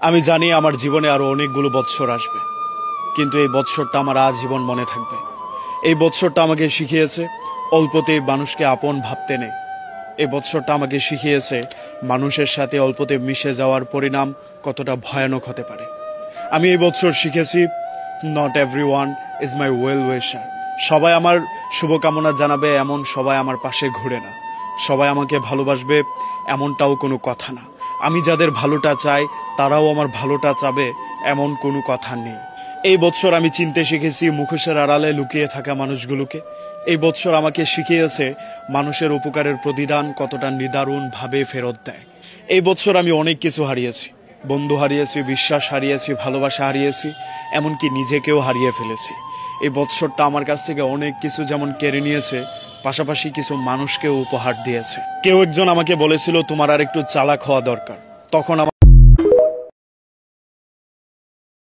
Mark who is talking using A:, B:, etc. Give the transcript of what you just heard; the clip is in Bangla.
A: আমি জানি আমার জীবনে আরো অনেকগুলো বৎসর আসবে, কিন্তু এই বৎসরটা আমার আজীবন মনে থাকবে। এই বৎসরটা আমাকে শিখিয়েছে অল্পতেই মানুষকে আপন ভাবতে নেই। এই বৎসরটা আমাকে শিখিয়েছে মানুষের সাথে অল্পতে মিশে যাওয়ার পরিণাম কতটা ভয়ানক হতে পারে। আমি এই বৎসর শিখেছি not everyone is my well উইশার। সবাই আমার শুভকামনা জানাবে এমন সবাই আমার পাশে ঘুরে না। সবাই আমাকে ভালোবাসবে এমনটাও কোনো কথা না। আমি যাদের ভালোটা চাই তারাও আমার ভালোটা চাবে এমন কোনো কথা নেই। এই বৎসর আমি চিনতে শিখেছি মুখোশের আড়ালে লুকিয়ে থাকা মানুষগুলোকে। এই বৎসর আমাকে শিখিয়েছে মানুষের উপকারের প্রতিদান কতটা নিদারুণভাবে ফেরত দেয়। এই বৎসর আমি অনেক কিছু হারিয়েছি, বন্ধু হারিয়েছি, বিশ্বাস হারিয়েছি, ভালোবাসা হারিয়েছি, এমনকি নিজেকেও হারিয়ে ফেলেছি। এই বৎসরটা আমার কাছ থেকে অনেক কিছু যেমন কেড়ে নিয়েছে, পাশাপাশি কিছু মানুষকেও উপহার দিয়েছে। কেউ একজন আমাকে বলেছিল তোমার আর একটু চালাক হওয়া দরকার। তখন